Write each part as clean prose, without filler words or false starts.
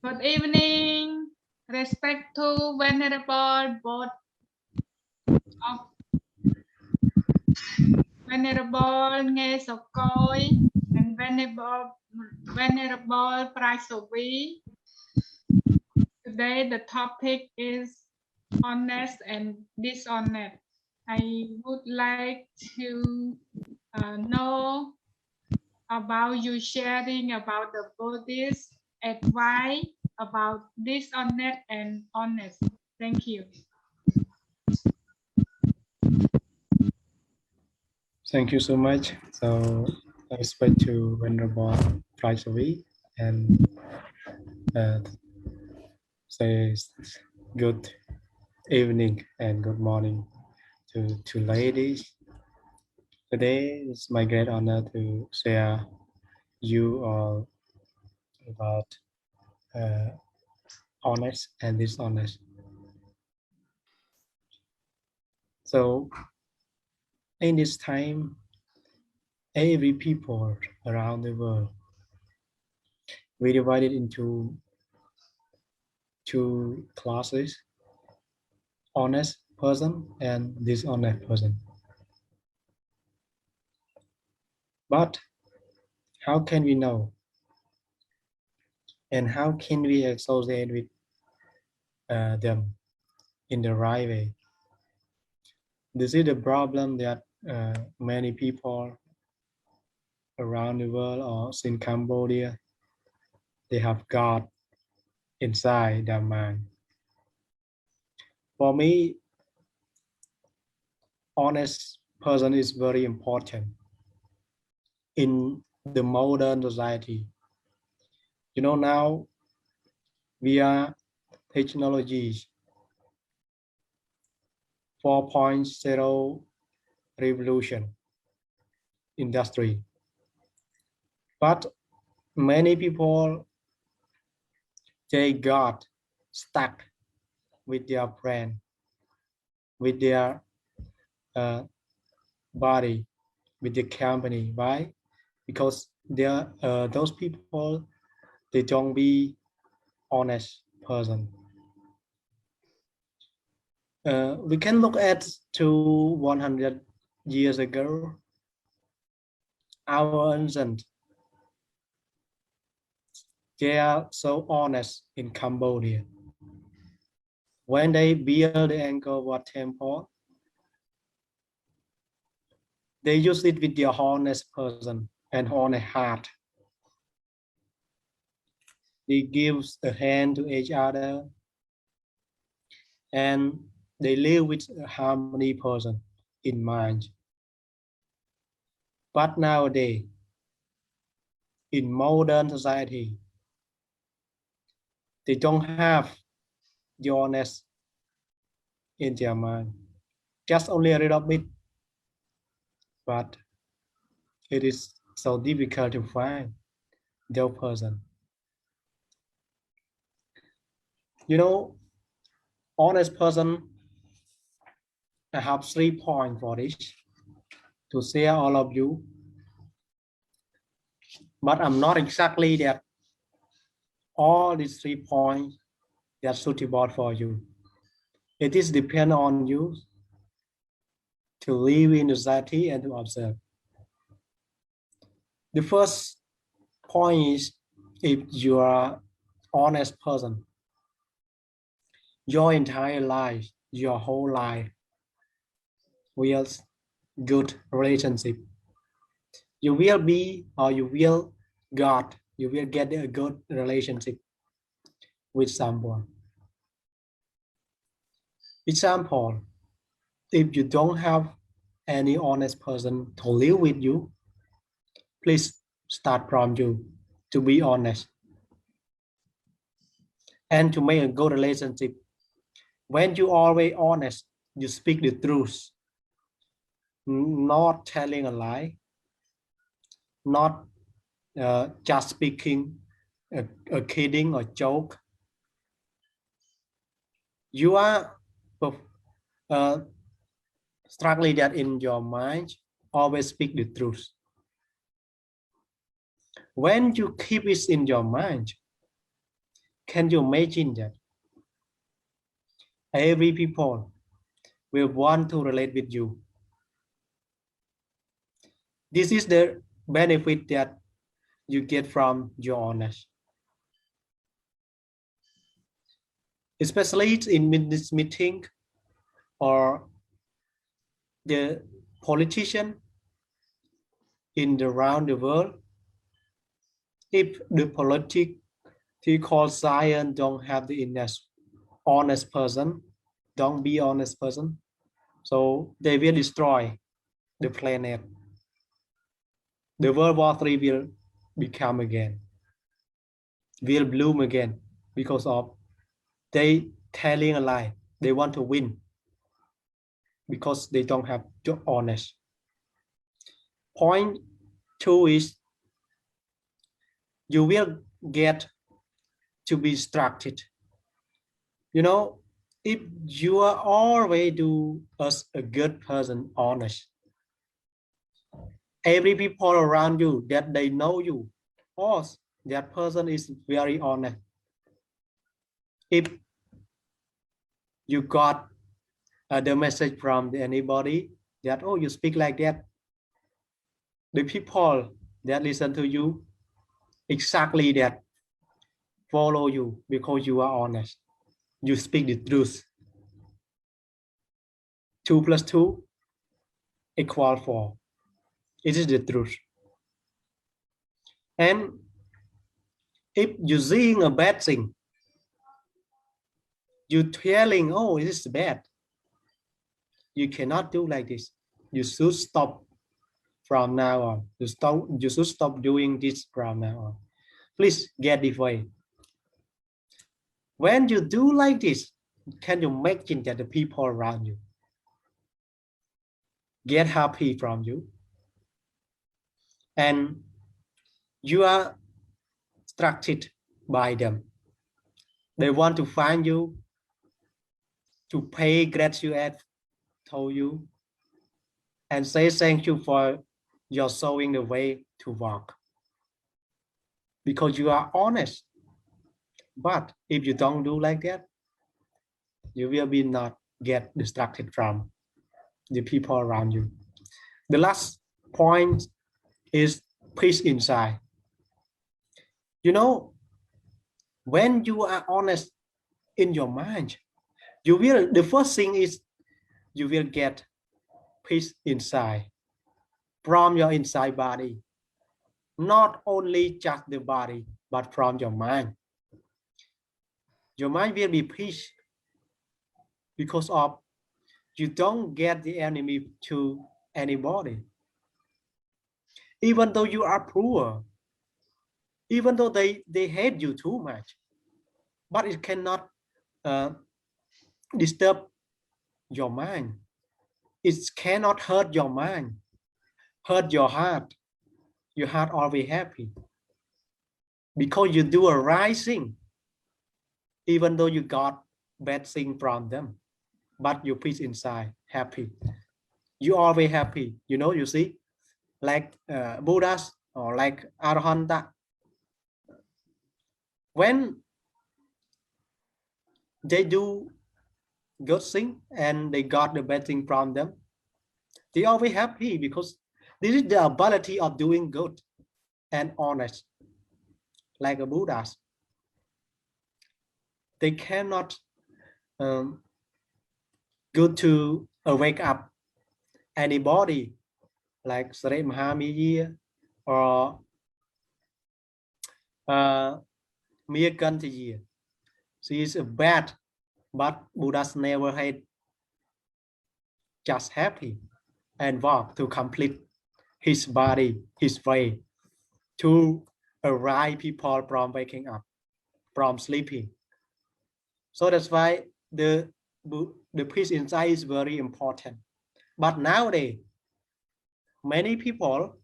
Good evening. Respect to venerable both of venerable Nghe Sokoi and venerable Praisovi. Today the topic is honest and dishonest. I would like to know about you sharing about the Buddhist advice about dishonest and honest. Thank you. Thank you so much. So I respect to Venerable Praisavi and say good evening and good morning to ladies. Today it's my great honor to share you all about honest and dishonest. So in this time, every people around the world, we divided into two classes, honest person and dishonest person. But how can we know? And how can we associate with them in the right way? This is the problem that many people around the world or in Cambodia, they have God inside their mind. For me, honest person is very important in the modern society. You know, now via technologies 4.0 revolution industry, but many people, they got stuck with their brain, with their body, with the company. Why? Because those people, they don't be honest person. We can look at to 100 years ago, our ancient, they are so honest in Cambodia. When they build the Angkor Wat temple, they use it with their honest person and honest heart. They give a hand to each other, and they live with a harmony person in mind. But nowadays, in modern society, they don't have the honest in their mind, just only a little bit, but it is so difficult to find their person. You know, honest person, I have 3 points for this to share all of you, but I'm not exactly that all these 3 points that are suitable for you. It is depend on you to live in society and to observe. The first point is, if you are honest person, your entire life, your whole life will good relationship. You will be, or you will get a good relationship with someone. Example, if you don't have any honest person to live with you, please start from you to be honest and to make a good relationship. When you always honest, you speak the truth, not telling a lie, not just speaking a kidding or joke. You are struggling that in your mind, always speak the truth. When you keep it in your mind, Can you imagine that? Every people will want to relate with you. This is the benefit that you get from your honest. Especially in this meeting or the politician in around the world. If the political science don't have the honest person, don't be honest person, so they will destroy the planet. The World War III will become again, will bloom again because of they telling a lie. They want to win because they don't have the honest. Point 2 is you will get to be distracted. You know, if you are always do as a good person, honest, every people around you that they know you, or that person is very honest. If you got the message from anybody that, oh, you speak like that, the people that listen to you exactly that follow you because you are honest. You speak the truth. 2 + 2 = 4. It is the truth. And if you're seeing a bad thing, you're telling, oh, it is bad. You cannot do like this. You should stop from now on. You should stop doing this from now on. Please get the way. When you do like this, can you imagine that the people around you get happy from you? And you are attracted by them. They want to find you, to pay gratitude to you, and say thank you for your showing the way to walk. Because you are honest. But if you don't do like that, you will be not get distracted from the people around you. The last point is peace inside. You know, when you are honest in your mind, the first thing is you will get peace inside from your inside body. Not only just the body, but from your mind. Your mind will be peace because of you don't get the enemy to anybody. Even though you are poor, even though they hate you too much, but it cannot disturb your mind. It cannot hurt your mind, hurt your heart. Your heart always happy because you do a right thing, even though you got bad thing from them, but you peace inside, happy. You always happy, you know, you see, like Buddhas or like Arahanta. When they do good thing and they got the bad thing from them, they always happy because this is the ability of doing good and honest, like a Buddhas. They cannot go to wake up anybody like Sri Mahamaya or Mia Gantiya. She is bad, but Buddhas never hate, just happy and walk to complete his body, his way, to arise people from waking up, from sleeping. So that's why the peace inside is very important. But nowadays, many people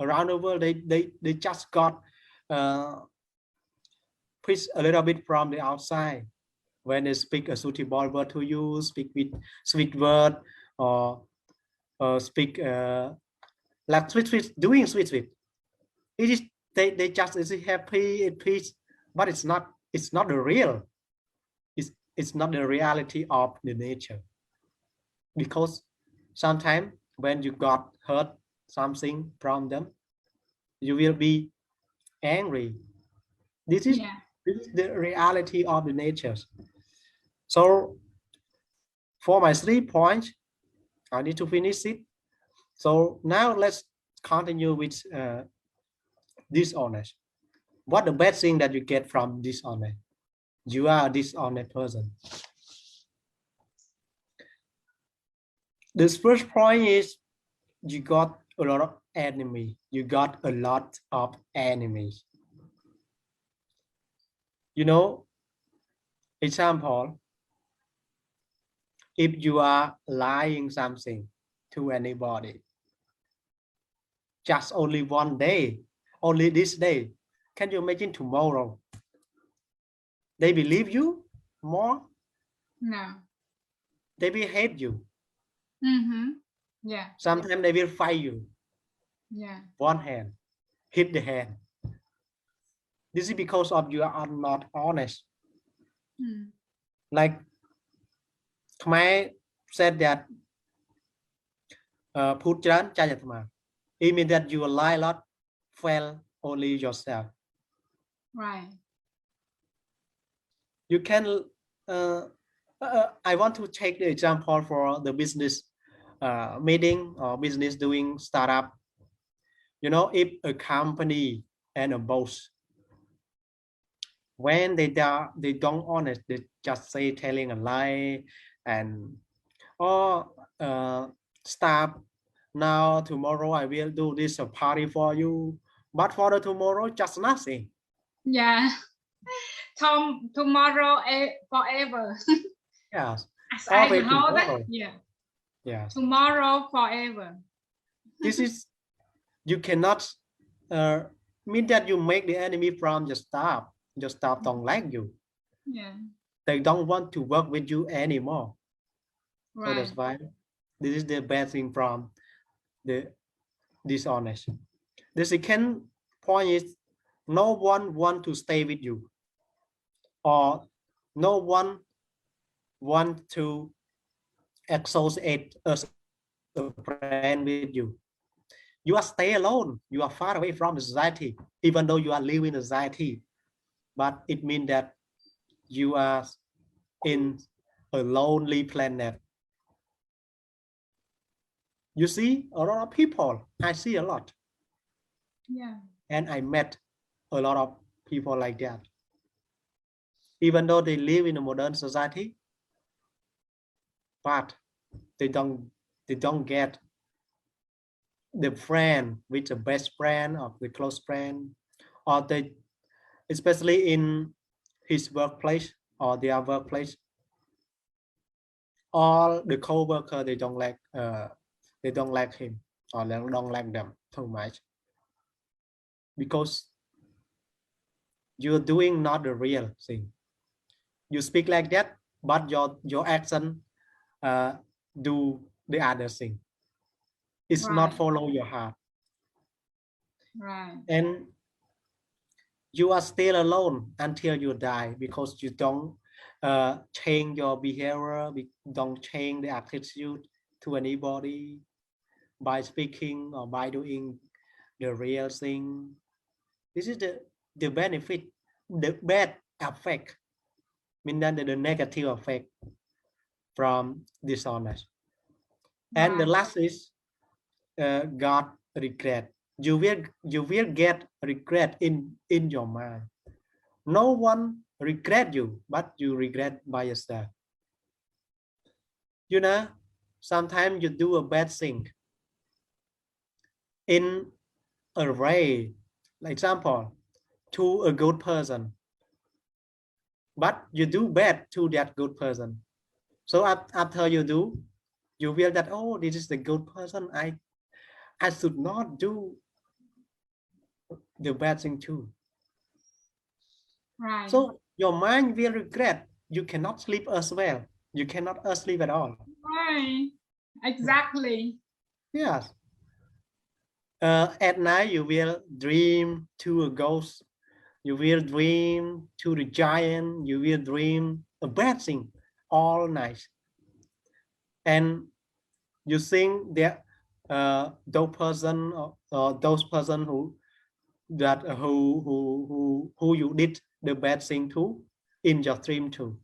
around the world, they just got peace a little bit from the outside. When they speak a suitable word to you, speak with sweet word, or speak like sweet, doing sweet. It is they just is happy, at peace, but it's not it's not the real. It's not the reality of the nature. Because sometimes when you got hurt something from them, you will be angry. This is the reality of the nature. So for my 3 points, I need to finish it. So now let's continue with dishonest. What the best thing that you get from dishonest? You are a dishonest person. This first point is you got a lot of enemy. You got a lot of enemies. You know, example, if you are lying something to anybody, just only one day, only this day, can you imagine tomorrow? They believe you more? No. They will hate you. Yeah. Sometimes they will fight you. Yeah. One hand, hit the hand. This is because of you are not honest. Like Khmer said that put charan chayatma. It means that you lie a lot, fail only yourself. Right. You can I want to take the example for the business meeting or business doing startup. You know, if a company and a boss, when they don't honest, they just say telling a lie and staff, now tomorrow I will do this a party for you, but for the tomorrow just nothing. Yeah. Tomorrow forever. Yes. As I know that. Tomorrow. Yeah. Yes. Tomorrow forever. This is, you cannot mean that you make the enemy from your staff. Your staff don't like you. Yeah. They don't want to work with you anymore. Right. So that's why this is the bad thing from the dishonest. The second point is no one want to stay with you, or no one want to associate as a friend with you. You are stay alone. You are far away from the society, even though you are living in society. But it means that you are in a lonely planet. You see a lot of people. I see a lot. Yeah. And I met a lot of people like that. Even though they live in a modern society, but they don't get the friend with the best friend or the close friend, or they, especially in his workplace or their workplace, all the co-worker they don't like him, or they don't like them too much, because you're doing not the real thing. You speak like that, but your action do the other thing. It's not follow your heart. Right. And you are still alone until you die, because you don't change your behavior, don't change the attitude to anybody by speaking or by doing the real thing. This is the benefit, the bad effect, mean that the negative effect from dishonest. And the last is God regret. You will get regret in your mind. No one regret you, but you regret by yourself. You know, sometimes you do a bad thing in a way, like example, to a good person, but you do bad to that good person. So after you do, you feel that, oh, this is the good person. I should not do the bad thing too. Right. So your mind will regret. You cannot sleep as well. You cannot sleep at all. Right. Exactly. Yes. At night you will dream to a ghost, You will dream to the giant. You will dream a bad thing all night. And you think that those person or those person who you did the bad thing to in your dream too.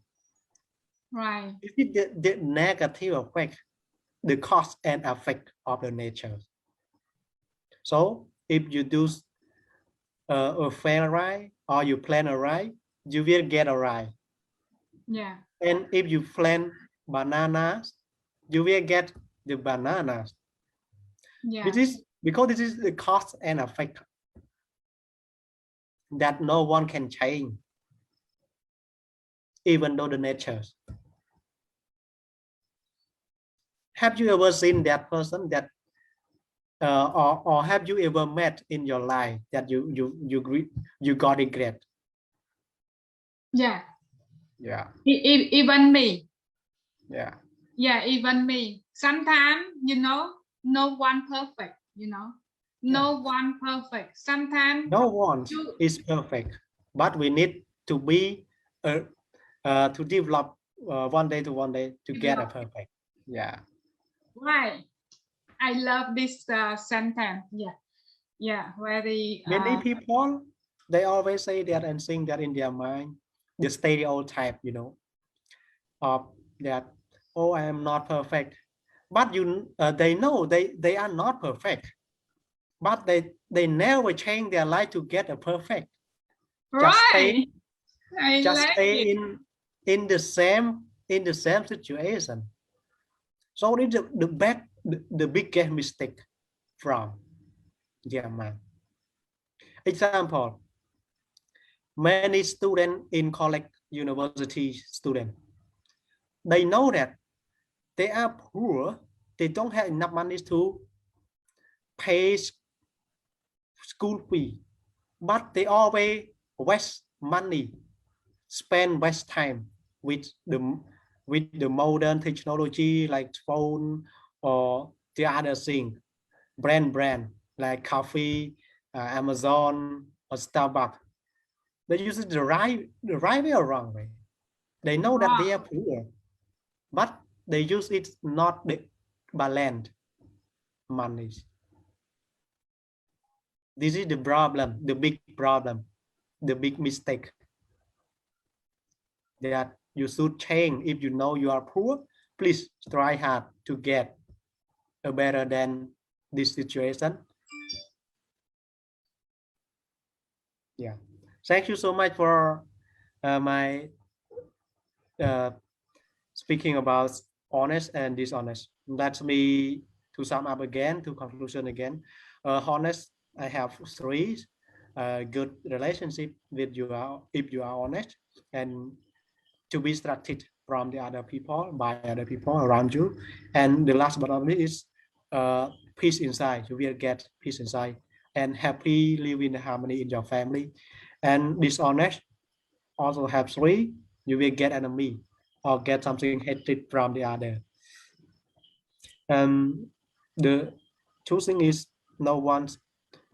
Right. This is the negative effect, the cause and effect of the nature. So if you do a fail right or you plan a right, you will get a right. Yeah. And if you plant bananas, you will get the bananas. Yeah. This is because this is the cause and effect that no one can change, even though the nature. Have you ever seen that person that or have you ever met in your life that you got regret? Yeah. Yeah. Even me. Yeah. Yeah, even me. Sometimes, you know, no one perfect, you know. No one perfect. Sometimes No one is perfect, but we need to be to develop one day to one day to get a perfect. Yeah. Right. I love this sentence. Yeah. Yeah. Very. Many people, they always say that and think that in their mind, the stereotype, you know, of that, oh, I am not perfect. But they know they are not perfect. But they never change their life to get a perfect. Right. I Just like stay it. in the same situation. So it's the biggest mistake from their mind. Example, many students in college, university students, they know that they are poor, they don't have enough money to pay school fee, but they always waste money, spend waste time with the modern technology like phone or the other thing, brand like coffee, Amazon or Starbucks. They use it the right way or wrong way. They know that they are poor, but they use it not the balance money. This is the problem, the big problem, the big mistake that you should change. If you know you are poor, please try hard to get a better than this situation. Yeah, thank you so much for my speaking about honest and dishonest. Let me to sum up again, to conclusion again. Honest, I have three good relationship with you if you are honest, and to be distracted from the other people by other people around you. And the last but not least is peace inside. You will get peace inside and happy live in harmony in your family. And dishonest also have three. You will get enemy or get something hatred from the other. The two thing is no one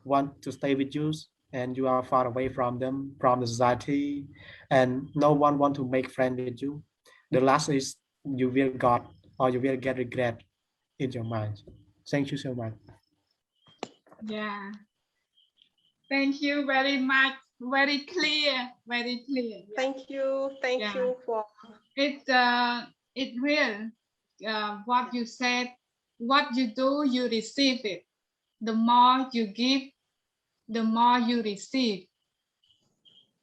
want to stay with you and you are far away from them, from the society, and no one want to make friends with you. The last is you will got or you will get regret in your mind. Thank you so much. Yeah. Thank you very much. Very clear. Very clear. Yeah. Thank you. Thank you for It's real. What you said, what you do, you receive it. The more you give, the more you receive.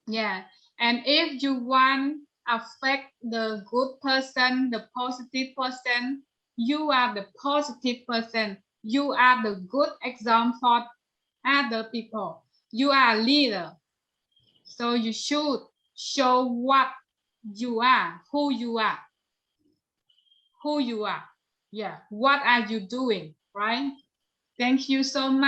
Yeah. And if you want affect the good person, the positive person, you are the positive person. You are the good example for other people. You are a leader. So you should show what you are, who you are. Who you are. Yeah. What are you doing? Right? Thank you so much.